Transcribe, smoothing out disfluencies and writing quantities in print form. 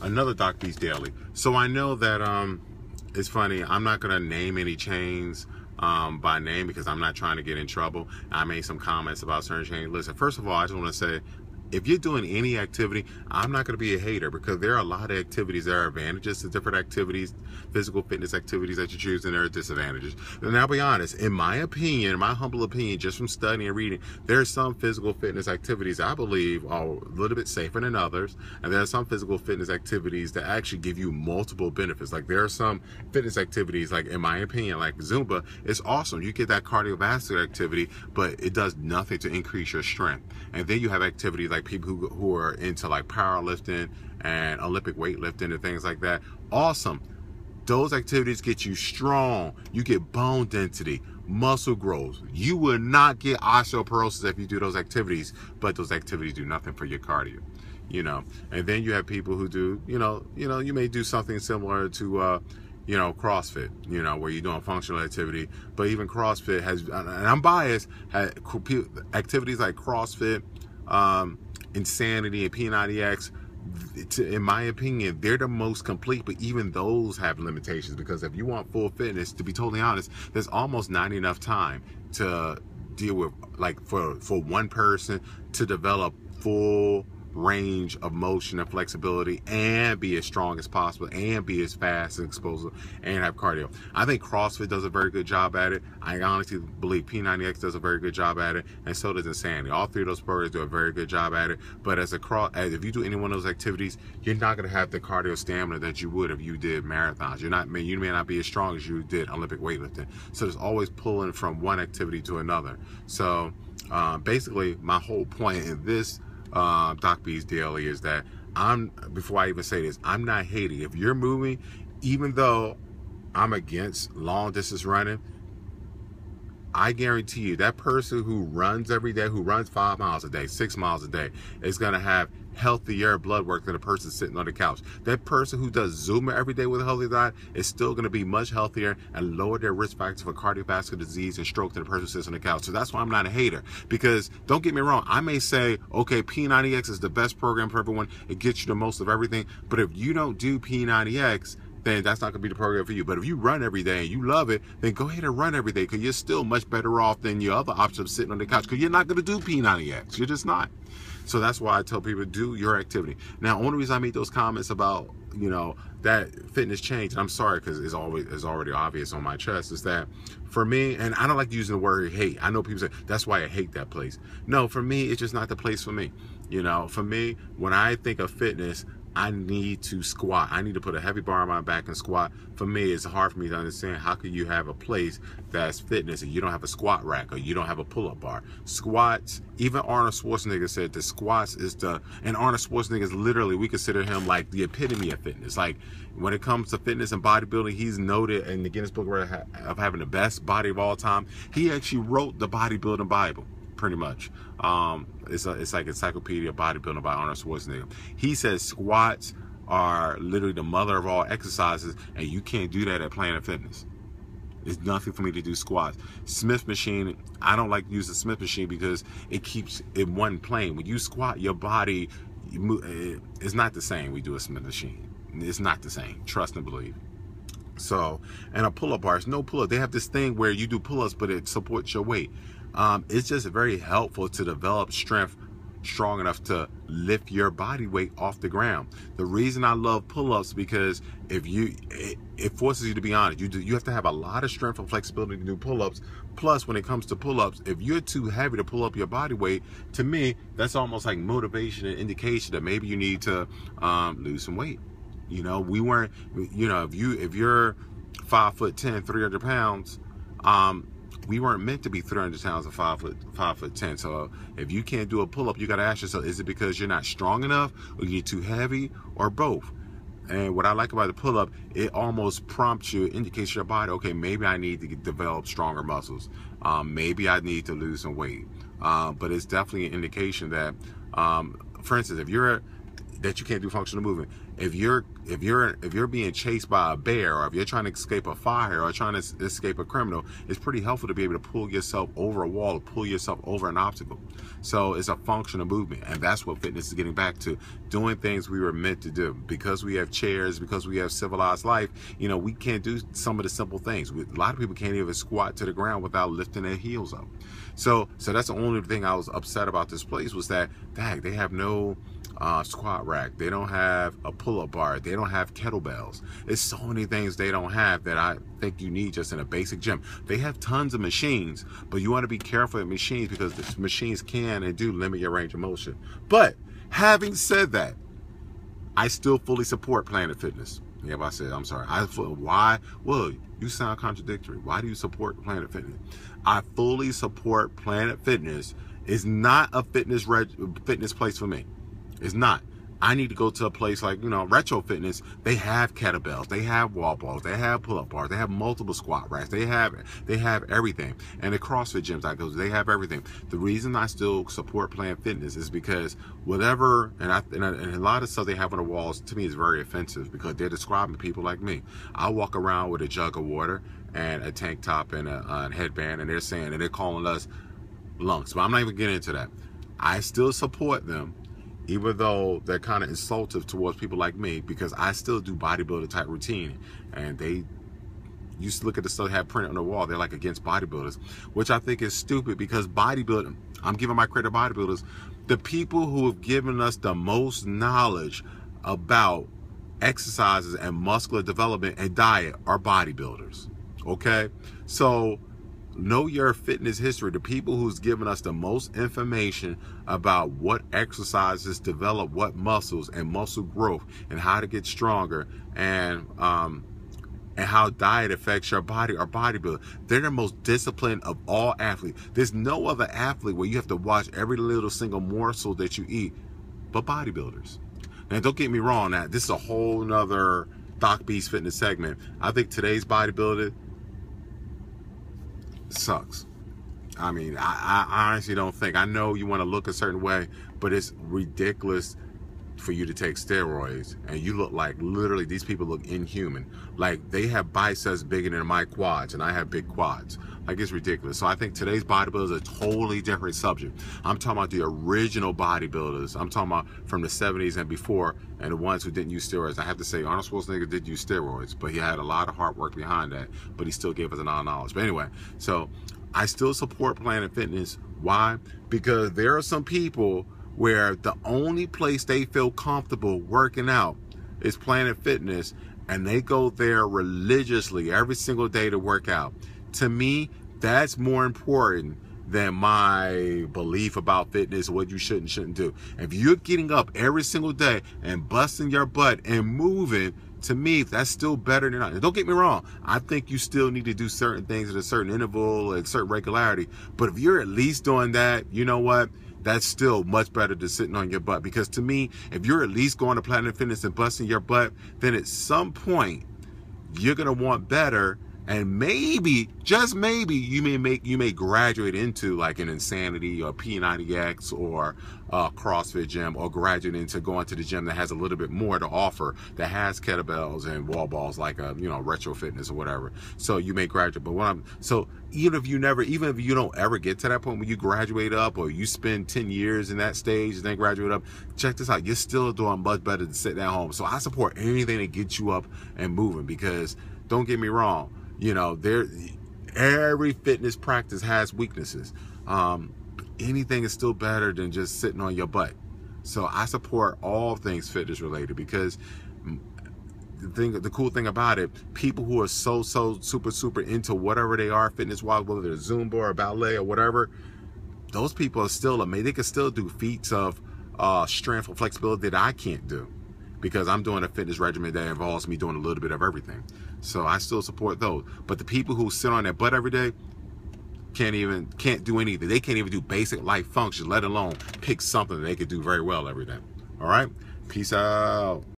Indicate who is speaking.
Speaker 1: another Doc Beats Daily. So I know that it's funny. I'm not gonna name any chains by name because I'm not trying to get in trouble. I made some comments about certain chains. Listen, first of all, I just want to say, if you're doing any activity, I'm not going to be a hater because there are a lot of activities. There are advantages to different activities, physical fitness activities that you choose, and there are disadvantages. And I'll be honest, in my opinion, my humble opinion, just from studying and reading, there are some physical fitness activities I believe are a little bit safer than others. And there are some physical fitness activities that actually give you multiple benefits. Like there are some fitness activities, like in my opinion, like Zumba, it's awesome. You get that cardiovascular activity, but it does nothing to increase your strength. And then you have activities like people who are into like powerlifting and Olympic weightlifting and things like that. Awesome. Those activities get you strong. You get bone density, muscle growth. You will not get osteoporosis if you do those activities, but those activities do nothing for your cardio. And then you have people who do, you may do something similar to CrossFit, where you're doing functional activity, but even CrossFit has, and I'm biased, activities like CrossFit, Insanity, and P90X, in my opinion, they're the most complete, but even those have limitations because if you want full fitness, to be totally honest, there's almost not enough time to deal with, like for one person to develop full range of motion and flexibility and be as strong as possible and be as fast and explosive and have cardio. I think CrossFit does a very good job at it. I honestly believe P90X does a very good job at it, and so does Insanity. All three of those programs do a very good job at it, but as if you do any one of those activities, you're not going to have the cardio stamina that you would if you did marathons. You may not be as strong as you did Olympic weightlifting. So there's always pulling from one activity to another. So basically my whole point in this Doc Beats Daily is that before I even say this, I'm not hating. If you're moving, even though I'm against long distance running, I guarantee you that person who runs every day, who runs 5 miles a day, 6 miles a day, is going to have healthier blood work than a person sitting on the couch. That person who does Zumba every day with a healthy diet is still going to be much healthier and lower their risk factors for cardiovascular disease and stroke than the person who sits on the couch. So that's why I'm not a hater, because don't get me wrong, I may say, okay, P90X is the best program for everyone. It gets you the most of everything. But if you don't do P90X, then that's not going to be the program for you. But if you run every day and you love it, then go ahead and run every day, because you're still much better off than your other option of sitting on the couch, because you're not going to do P90X. You're just not. So that's why I tell people, do your activity. Now, only reason I made those comments about, that fitness change, and I'm sorry because it's already obvious on my chest, is that for me, and I don't like using the word hate. I know people say, that's why I hate that place. No, for me, it's just not the place for me. For me, when I think of fitness, I need to squat. I need to put a heavy bar on my back and squat. For me, it's hard for me to understand how can you have a place that's fitness and you don't have a squat rack or you don't have a pull-up bar. Squats, even Arnold Schwarzenegger said the squats is and Arnold Schwarzenegger is literally, we consider him like the epitome of fitness. Like when it comes to fitness and bodybuilding, he's noted in the Guinness Book of having the best body of all time. He actually wrote the bodybuilding Bible. Pretty much. It's like Encyclopedia Bodybuilding by Arnold Schwarzenegger. He says squats are literally the mother of all exercises, and you can't do that at Planet Fitness. It's nothing for me to do squats. Smith machine, I don't like to use the Smith machine because it keeps it one plane. When you squat, your body, it's not the same. We do a Smith machine. It's not the same. Trust and believe. So, and a pull-up bar, it's no pull-up. They have this thing where you do pull-ups, but it supports your weight. It's just very helpful to develop strength strong enough to lift your body weight off the ground. The reason I love pull-ups because it forces you to be honest. You have to have a lot of strength and flexibility to do pull-ups. Plus, when it comes to pull-ups, if you're too heavy to pull up your body weight, to me, that's almost like motivation and indication that maybe you need to lose some weight. If you're 5'10", 300 pounds, we weren't meant to be 300 pounds and 5'10". So if you can't do a pull-up, you got to ask yourself, is it because you're not strong enough, or you're too heavy, or both? And what I like about the pull-up, it almost prompts you, indicates your body, okay, maybe I need to develop stronger muscles. Maybe I need to lose some weight. But it's definitely an indication that, for instance, if you're that you can't do functional movement. If you're being chased by a bear, or if you're trying to escape a fire, or trying to escape a criminal, it's pretty helpful to be able to pull yourself over a wall, or pull yourself over an obstacle. So it's a functional movement, and that's what fitness is getting back to, doing things we were meant to do. Because we have chairs, because we have civilized life, you know, we can't do some of the simple things. A lot of people can't even squat to the ground without lifting their heels up. So that's the only thing I was upset about this place, was that, dang, they have no squat rack, they don't have a pull-up bar, they don't have kettlebells. There's so many things they don't have that I think you need just in a basic gym. They have tons of machines, but you want to be careful with machines, because the machines can and do limit your range of motion. But having said that, I still fully support Planet Fitness. Yeah, but I said, I'm sorry. Why? Well, you sound contradictory. Why do you support Planet Fitness? I fully support Planet Fitness. It's not a fitness place for me. It's not. I need to go to a place like, you know, Retro Fitness. They have kettlebells, they have wall balls, they have pull-up bars, they have multiple squat racks, they have everything. And the CrossFit gyms I go to, they have everything. The reason I still support Planet Fitness is because whatever, and a lot of stuff they have on the walls, to me, is very offensive, because they're describing people like me. I walk around with a jug of water and a tank top and a headband, and they're calling us lunks. But I'm not even getting into that. I still support them, even though they're kind of insultive towards people like me, because I still do bodybuilder type routine, and they used to look at the stuff they have printed on the wall. They're like against bodybuilders, which I think is stupid, because bodybuilding, I'm giving my credit to bodybuilders. The people who have given us the most knowledge about exercises and muscular development and diet are bodybuilders. Okay, so know your fitness history. The people who's given us the most information about what exercises develop what muscles and muscle growth and how to get stronger, and how diet affects your body are bodybuilders. They're the most disciplined of all athletes. There's no other athlete where you have to watch every little single morsel that you eat but bodybuilders. Now, don't get me wrong, now this is a whole nother Doc B's fitness segment. I think today's bodybuilder sucks. I mean, I honestly don't think. I know you want to look a certain way, but it's ridiculous for you to take steroids and you look like, literally, these people look inhuman. Like, they have biceps bigger than my quads, and I have big quads. Like, it's ridiculous. So I think today's bodybuilders are a totally different subject. I'm talking about the original bodybuilders. I'm talking about from the 70s and before, and the ones who didn't use steroids. I have to say, Arnold Schwarzenegger did use steroids, but he had a lot of hard work behind that, but he still gave us a lot of knowledge. But anyway, so I still support Planet Fitness. Why? Because there are some people where the only place they feel comfortable working out is Planet Fitness, and they go there religiously every single day to work out. To me, that's more important than my belief about fitness, what you should and shouldn't do. If you're getting up every single day and busting your butt and moving, to me, that's still better than not. Don't get me wrong. I think you still need to do certain things at a certain interval and certain regularity. But if you're at least doing that, you know what? That's still much better than sitting on your butt. Because to me, if you're at least going to Planet Fitness and busting your butt, then at some point, you're going to want better. And maybe, just maybe, you may graduate into like an Insanity or P90X or a CrossFit gym, or graduate into going to the gym that has a little bit more to offer, that has kettlebells and wall balls, like a, you know, Retro Fitness or whatever. So you may graduate, but so even if you don't ever get to that point where you graduate up, or you spend 10 years in that stage and then graduate up, check this out, you're still doing much better than sitting at home. So I support anything that gets you up and moving, because don't get me wrong, you know, every fitness practice has weaknesses. Anything is still better than just sitting on your butt. So I support all things fitness related, because the cool thing about it, people who are so super into whatever they are fitness wise, whether they're Zumba or ballet or whatever, those people are still amazing. They can still do feats of strength or flexibility that I can't do, because I'm doing a fitness regimen that involves me doing a little bit of everything. So I still support those. But the people who sit on their butt every day can't do anything. They can't even do basic life functions, let alone pick something that they could do very well every day. All right? Peace out.